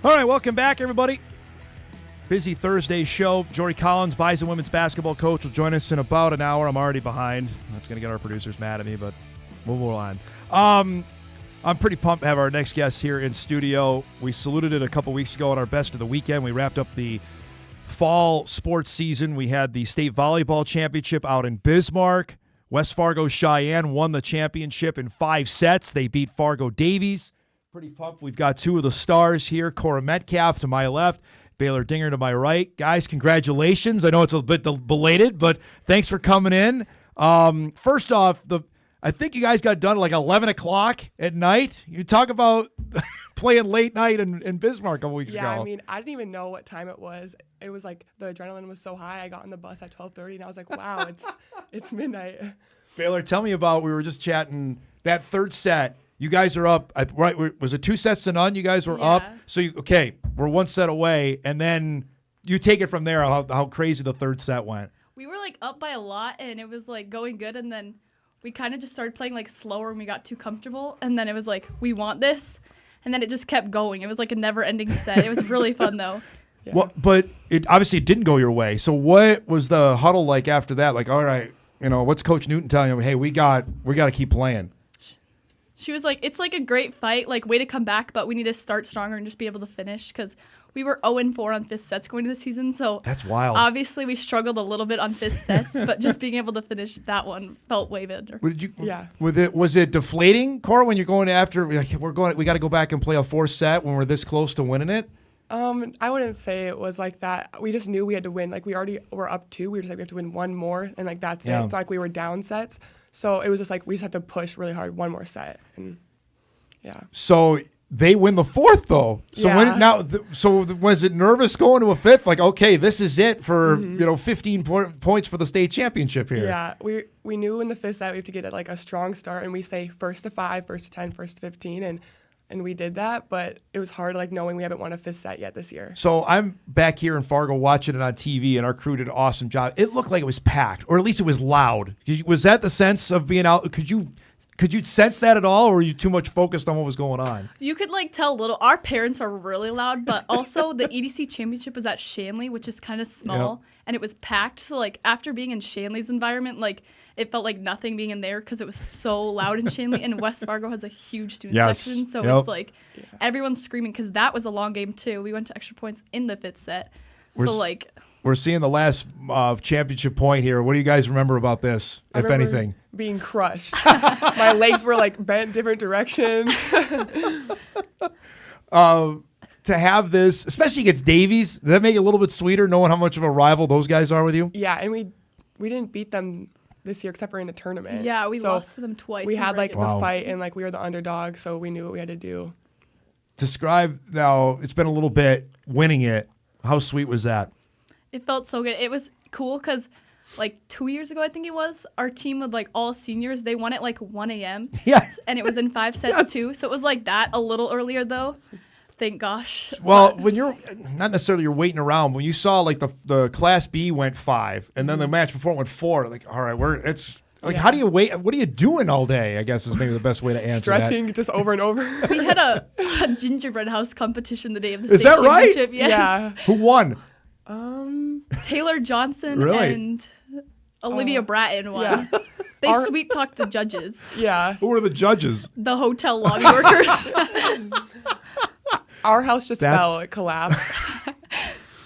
All right, welcome back, everybody. Busy Thursday show. Jory Collins, Bison women's basketball coach, will join us in about an hour. I'm already behind. That's going to get our producers mad at me, but we'll move on. I'm pretty pumped to have our next guest here in studio. We saluted it a couple weeks ago on our Best of the Weekend. We wrapped up the fall sports season. We had the state volleyball championship out in Bismarck. West Fargo Cheyenne won the championship in 5 sets. They beat Fargo Davies. Pretty pumped. We've got 2 of the stars here. Cora Metcalf to my left, Baylor Dinger to my right. Guys, congratulations. I know it's a bit belated, but thanks for coming in. First off, I think you guys got done at like 11 o'clock at night. You talk about playing late night in Bismarck a couple weeks ago. Yeah, I mean, I didn't even know what time it was. It was like the adrenaline was so high. I got on the bus at 12:30, and I was like, wow, it's midnight. Baylor, tell me about, we were just chatting, that third set. You guys are up, right? Was it 2-0? You guys were up. So, we're 1 set away, and then you take it from there, how crazy the third set went. We were, like, up by a lot, and it was, like, going good, and then we kind of just started playing, like, slower, and we got too comfortable, and then it was like, we want this, and then it just kept going. It was, like, a never-ending set. It was really fun, though. Yeah. Well, but it obviously didn't go your way. So what was the huddle like after that? Like, all right, what's Coach Newton telling you? Hey, we got to keep playing. She was like, it's like a great fight, like way to come back, but we need to start stronger and just be able to finish because we were 0-4 on 5th sets going into the season. So that's wild. Obviously, we struggled a little bit on 5th sets, but just being able to finish that one felt way better. Was it deflating, Cora, when you're going after? We got to go back and play a 4th set when we're this close to winning it. I wouldn't say it was like that. We just knew we had to win. Like we already were up 2. We were just like we have to win 1 more, and like that's it. It's like we were down sets. So it was just like we just had to push really hard 1 more set, and yeah. So they win the 4th though. So was it nervous going to a 5th? Like, okay, this is it for 15 points for the state championship here. Yeah, we knew in the 5th set we have to get like a strong start, and we say 1st to 5, 1st to 10, 1st to 15, and we did that, but it was hard, like, knowing we haven't won a 5th set yet this year. So I'm back here in Fargo watching it on TV, and our crew did an awesome job. It looked like it was packed, or at least it was loud. Was that the sense of being out? Could you sense that at all, or were you too much focused on what was going on? You could, like, tell a little. Our parents are really loud, but also the EDC championship was at Shanley, which is kind of small, and it was packed. So, like, after being in Shanley's environment, like, it felt like nothing being in there because it was so loud in Shanley. And West Fargo has a huge student section, so it's like everyone's screaming because that was a long game too. We went to extra points in the 5th set. We're seeing the last championship point here. What do you guys remember about this, if anything? Being crushed. My legs were like bent different directions. To have this, especially against Davies, does that make it a little bit sweeter knowing how much of a rival those guys are with you? Yeah, and we didn't beat them this year except for in a tournament. Yeah, we lost to them twice. We had like the fight, and like we were the underdog, so we knew what we had to do. Describe, now it's been a little bit, winning it. How sweet was that? It felt so good. It was cool because like 2 years ago, I think it was, our team with like all seniors, they won at like 1 a.m. Yes. And it was in 5 sets too. So it was like that a little earlier though. Thank gosh. When you're not necessarily you're waiting around, when you saw like the Class B went 5 and then the match before it went 4, like, all right, how do you wait? What are you doing all day? I guess is maybe the best way to answer Stretching just over and over. We had a gingerbread house competition the day of the state championship. Right? Yes. Yeah. Who won? Taylor Johnson and Olivia Bratton won. Yeah. They sweet talked the judges. Yeah. Who were the judges? The hotel lobby workers. Our house just fell. It collapsed.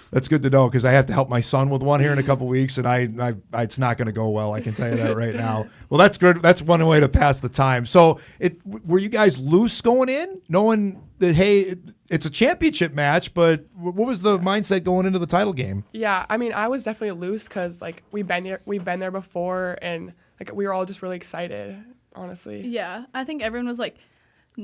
That's good to know because I have to help my son with one here in a couple weeks, and it's not going to go well. I can tell you that right now. Well, that's good. That's one way to pass the time. So, were you guys loose going in, knowing that hey, it's a championship match? But what was the mindset going into the title game? Yeah, I mean, I was definitely loose because like we've been there before, and like we were all just really excited. Honestly. Yeah, I think everyone was like.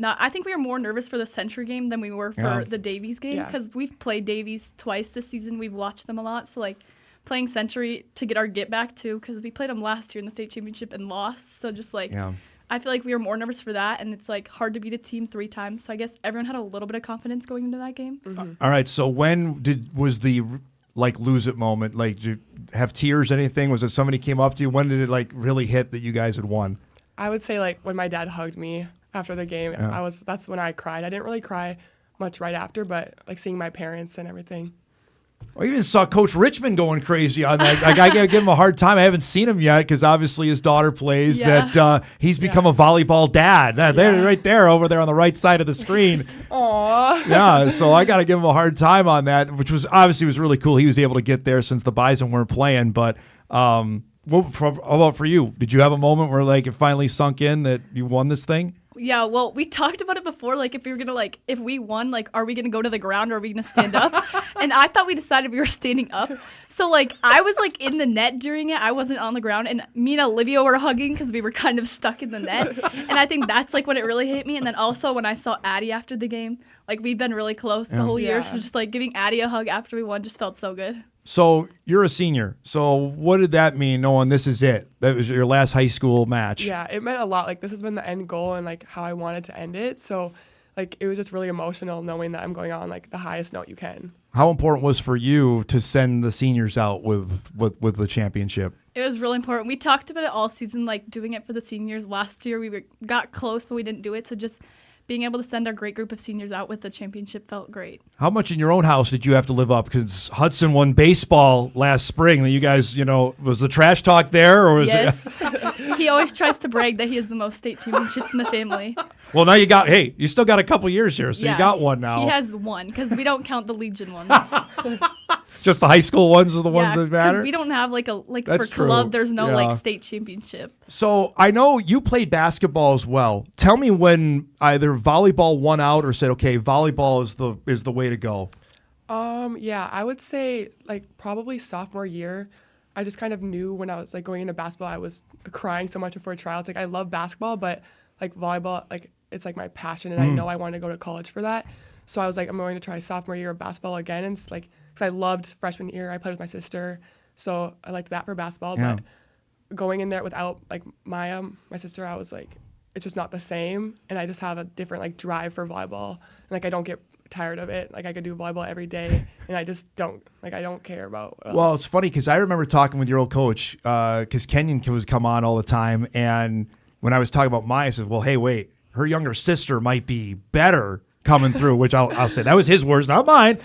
I think we were more nervous for the Century game than we were for the Davies game because we've played Davies twice this season. We've watched them a lot. So, like, playing Century to get our get back, too, because we played them last year in the state championship and lost. So, just, like, I feel like we were more nervous for that, and it's, like, hard to beat a team 3 times. So, I guess everyone had a little bit of confidence going into that game. Mm-hmm. All right, so when was the, like, lose-it moment? Like, did you have tears, anything? Was it somebody came up to you? When did it, like, really hit that you guys had won? I would say, like, when my dad hugged me after the game, that's when I cried. I didn't really cry much right after, but like seeing my parents and everything. I even saw Coach Richmond going crazy on that. I gotta give him a hard time. I haven't seen him yet because obviously his daughter plays. Yeah. That he's become a volleyball dad. They're right there, over there on the right side of the screen. Aww. Yeah, so I gotta give him a hard time on that, which was obviously was really cool. He was able to get there since the Bison weren't playing. But how about for you? Did you have a moment where like it finally sunk in that you won this thing? Yeah, well, we talked about it before, like, if we were going to, like, if we won, like, are we going to go to the ground or are we going to stand up? And I thought we decided we were standing up. So, like, I was, like, in the net during it. I wasn't on the ground. And me and Olivia were hugging because we were kind of stuck in the net. And I think that's, like, when it really hit me. And then also when I saw Addie after the game, like, we've been really close the whole year. So just, like, giving Addie a hug after we won just felt so good. So you're a senior. So what did that mean, knowing this is it? That was your last high school match. Yeah, it meant a lot. Like, this has been the end goal and, like, how I wanted to end it. So, like, it was just really emotional knowing that I'm going on, like, the highest note you can. How important was for you to send the seniors out with the championship? It was really important. We talked about it all season, like, doing it for the seniors. Last year we got close, but we didn't do it. So just being able to send our great group of seniors out with the championship felt great. How much in your own house did you have to live up? Because Hudson won baseball last spring. You guys, was the trash talk there? Or was it? He always tries to brag that he has the most state championships in the family. Well, now you still got a couple years here, so you got one now. He has one because we don't count the Legion ones. Just the high school ones are the ones that matter? Because we don't have That's for true. club, there's no state championship. So I know you played basketball as well. Tell me when either volleyball won out or said, okay, volleyball is the way to go. Yeah, I would say like probably sophomore year. I just kind of knew when I was like going into basketball, I was crying so much before tryouts. Like I love basketball, but like volleyball, like it's like my passion, and I know I want to go to college for that. So I was like, I'm going to try sophomore year of basketball again, and it's like because I loved freshman year. I played with my sister, so I liked that for basketball. Yeah. But going in there without like Maya, my sister, I was like, it's just not the same, and I just have a different like drive for volleyball, and like I don't get tired of it. Like I could do volleyball every day, and I just don't care about what else. Well, it's funny because I remember talking with your old coach because Kenyon was come on all the time, and when I was talking about Maya, I said, well, hey, wait, her younger sister might be better coming through, which I'll say that was his words, not mine.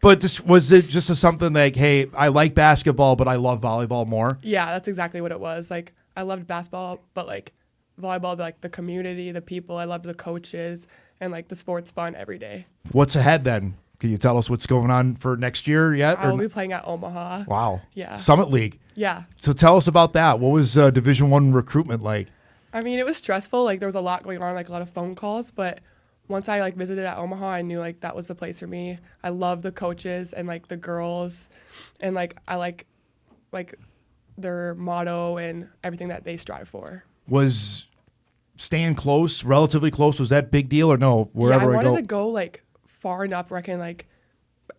But was it just something like, hey, I like basketball, but I love volleyball more? Yeah, that's exactly what it was. Like I loved basketball, but like volleyball, like the community, the people, I loved the coaches, and like the sport's fun every day. What's ahead then? Can you tell us what's going on for next year yet? I will be playing at Omaha. Wow. Yeah. Summit League. Yeah. So tell us about that. What was Division I recruitment like? I mean, it was stressful. Like there was a lot going on, like a lot of phone calls, but once I like visited at Omaha, I knew like that was the place for me. I love the coaches and like the girls, and like I like their motto and everything that they strive for. Was staying close, relatively close, was that big deal or no? Wherever I wanted to go like far enough where I can like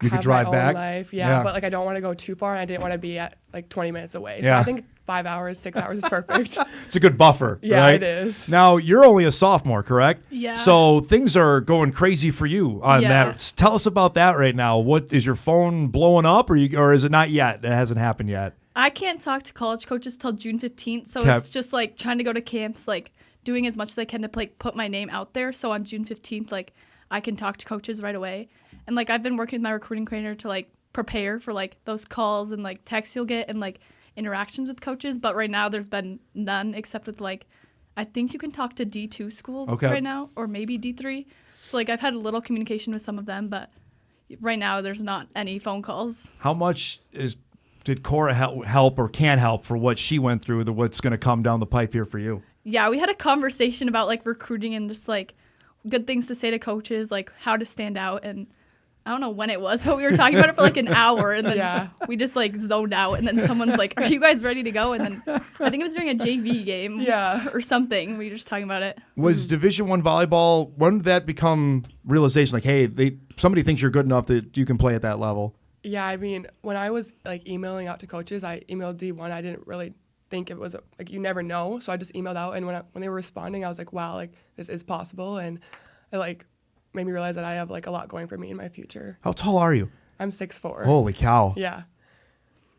you have could drive my back. own life. Yeah, but like I don't want to go too far, and I didn't want to be at like 20 minutes away. So Yeah. I think 5 hours, 6 hours is perfect. It's a good buffer. Yeah, right? it is. Now, you're only a sophomore, correct? Yeah. So things are going crazy for you on Yeah. that. Tell us about that right now. What is your phone blowing up, or is it not yet? It hasn't happened yet. I can't talk to college coaches till June 15th, so Okay. it's just like trying to go to camps, like doing as much as I can to like put my name out there. So on June 15th, like I can talk to coaches right away. And like I've been working with my recruiting coordinator to like prepare for like those calls and like texts you'll get and like interactions with coaches. But right now there's been none except with like I think you can talk to D2 schools right now or maybe D3. So like I've had a little communication with some of them, but right now there's not any phone calls. How much did Cora help or can help for what she went through, what's going to come down the pipe here for you? Yeah, we had a conversation about like recruiting and just like good things to say to coaches, like how to stand out. And I don't know when it was, but we were talking about it for like an hour, and then we just like zoned out. And then someone's like, "Are you guys ready to go?" And then I think it was during a JV game, or something. We were just talking about it. Was Division I volleyball? When did that become realization? Like, hey, somebody thinks you're good enough that you can play at that level. Yeah, I mean, when I was like emailing out to coaches, I emailed D1. I didn't really think it was like you never know, so I just emailed out. And when they were responding, I was like, wow, like this is possible, and it like made me realize that I have like a lot going for me in my future. How tall are you? I'm 6'4". Holy cow! Yeah.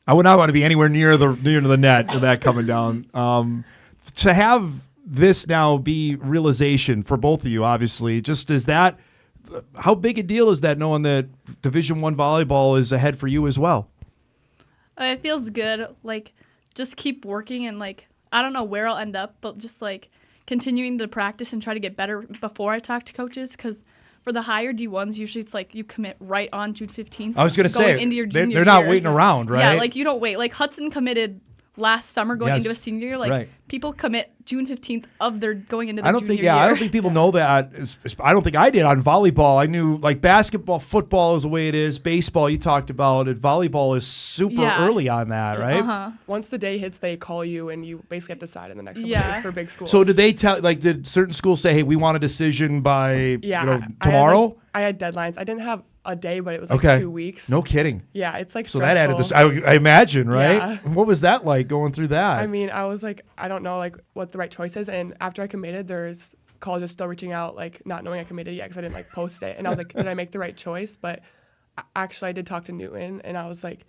I would not want to be anywhere near the net with that coming down. To have this now be realization for both of you, obviously, just is that how big a deal is that knowing that Division I volleyball is ahead for you as well? It feels good. Like, just keep working and, like, I don't know where I'll end up, but just, like, continuing to practice and try to get better before I talk to coaches, because for the higher D1s, usually it's like you commit right on June 15th. I was going to say, into your junior they're not year. waiting around, right? Yeah, like, you don't wait. Like, Hudson committed last summer going into a senior year. Like, people commit June 15th of their going into the junior year. I don't think people know that. I don't think I did on volleyball. I knew, like, basketball, football is the way it is. Baseball, you talked about it. Volleyball is super early on that, right? Uh-huh. Once the day hits, they call you, and you basically have to decide in the next couple days for big schools. So did they tell, like, did certain schools say, hey, we want a decision by tomorrow? I had deadlines. I didn't have a day, but it was like 2 weeks. No kidding. Yeah, it's like so stressful. that added this. I imagine, right? Yeah. What was that like going through that? I mean, I was like, I don't know like what the right choice is. And after I committed, there's colleges still reaching out, like not knowing I committed yet because I didn't like post it. And I was like, did I make the right choice? But actually, I did talk to Newton, and I was like,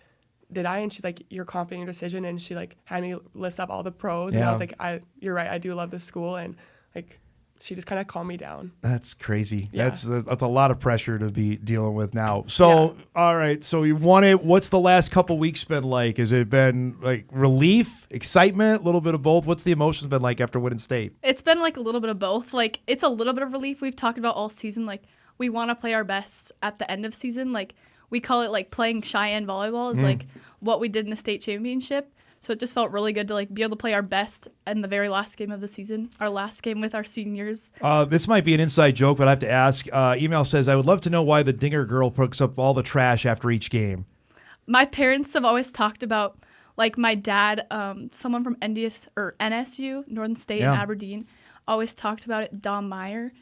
did I? And she's like, you're confident in your decision. And she like had me list up all the pros. And I was like, you're right. I do love this school. And like, she just kind of calmed me down. That's crazy. Yeah. That's a lot of pressure to be dealing with now. So, all right. So you won it. What's the last couple weeks been like? Has it been like relief, excitement, a little bit of both? What's the emotions been like after winning state? It's been like a little bit of both. Like, it's a little bit of relief. We've talked about all season. Like, we want to play our best at the end of season. Like, we call it like playing Cheyenne volleyball is like what we did in the state championship. So it just felt really good to like be able to play our best in the very last game of the season, our last game with our seniors. This might be an inside joke, but I have to ask. Email says, I would love to know why the Dinger girl picks up all the trash after each game. My parents have always talked about, like my dad, someone from NSU, Northern State in Aberdeen, always talked about it, Dom Meyer,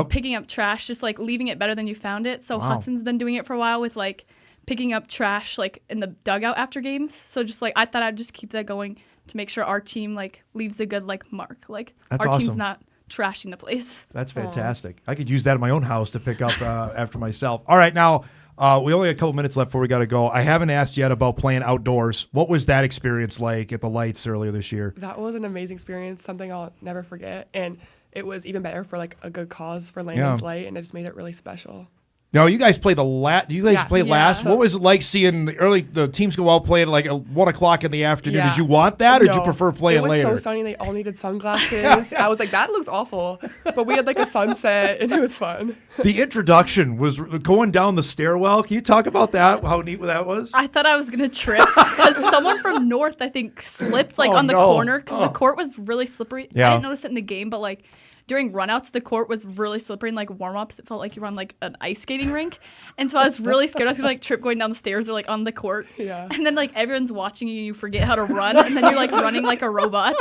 picking up trash, just like leaving it better than you found it. So Hudson's been doing it for a while with like picking up trash like in the dugout after games. So just like I thought I'd just keep that going to make sure our team like leaves a good like mark. Like that's our awesome. Team's not trashing the place. That's fantastic. I could use that in my own house to pick up after myself. All right, now we only got a couple minutes left before we got to go. I haven't asked yet about playing outdoors. What was that experience like at the Lights earlier this year? That was an amazing experience, something I'll never forget. And it was even better for like a good cause for Landon's Light, and it just made it really special. No, you guys play Do you guys play last? What was it like seeing the teams go out playing like 1 o'clock in the afternoon? Yeah. Did you want that, or did you prefer playing later? It was so sunny. They all needed sunglasses. I was like, that looks awful. But we had like a sunset, and it was fun. The introduction was going down the stairwell. Can you talk about that? How neat that was? I thought I was gonna trip because someone from North, I think, slipped like on the corner because the court was really slippery. Yeah. I didn't notice it in the game, but like during runouts, the court was really slippery, and like warm-ups, it felt like you were on like an ice skating rink. And so I was really scared I was gonna like trip going down the stairs or like on the court. Yeah. And then like everyone's watching you, you forget how to run, and then you're like running like a robot.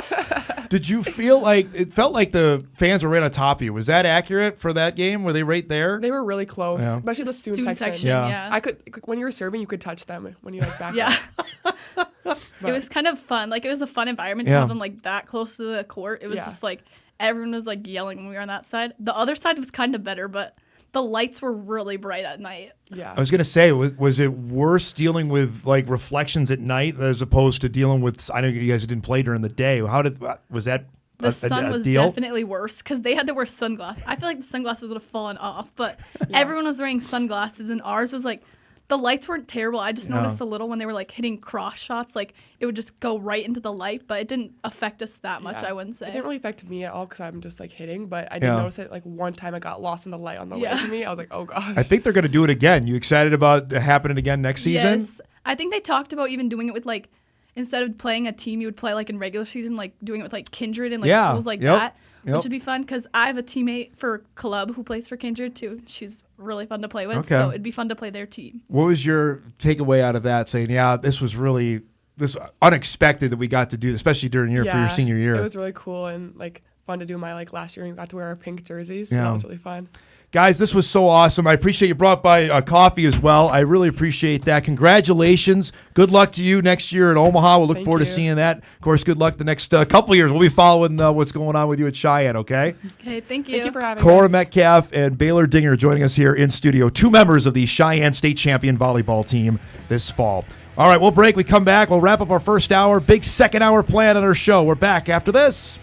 Did you feel like it felt like the fans were right on top of you? Was that accurate for that game? Were they right there? They were really close, especially the student section. Yeah. I could when you were serving, you could touch them when you like back up. It was kind of fun. Like it was a fun environment to have them like that close to the court. It was just like everyone was like yelling when we were on that side. The other side was kind of better, but the lights were really bright at night. Yeah. I was going to say, was it worse dealing with like reflections at night as opposed to dealing with, I know you guys didn't play during the day. Was that the sun was definitely worse because they had to wear sunglasses. I feel like the sunglasses would have fallen off, but everyone was wearing sunglasses, and ours was like, the lights weren't terrible. I just noticed a little when they were like hitting cross shots, like it would just go right into the light, but it didn't affect us that much, I wouldn't say. It didn't really affect me at all because I'm just like hitting, but I did notice it like one time I got lost in the light on the way to me. I was like, oh gosh. I think they're going to do it again. You excited about it happening again next season? Yes. I think they talked about even doing it with like, instead of playing a team you would play like in regular season, like doing it with like Kindred and like schools like that. Which would be fun because I have a teammate for club who plays for Kindred too. She's really fun to play with, so it'd be fun to play their team. What was your takeaway out of that? Saying, this was really unexpected that we got to do, especially during for your senior year. It was really cool and like fun to do my like last year. And we got to wear our pink jerseys, so that was really fun. Guys, this was so awesome. I appreciate you brought by coffee as well. I really appreciate that. Congratulations. Good luck to you next year at Omaha. We'll look forward to seeing that. Of course, good luck the next couple of years. We'll be following what's going on with you at Cheyenne, okay? Okay, thank you. Thank you for having Cora us. Metcalf and Baylor Dinger joining us here in studio. 2 members of the Cheyenne State Champion volleyball team this fall. All right, we'll break. We come back. We'll wrap up our first hour. Big second hour plan on our show. We're back after this.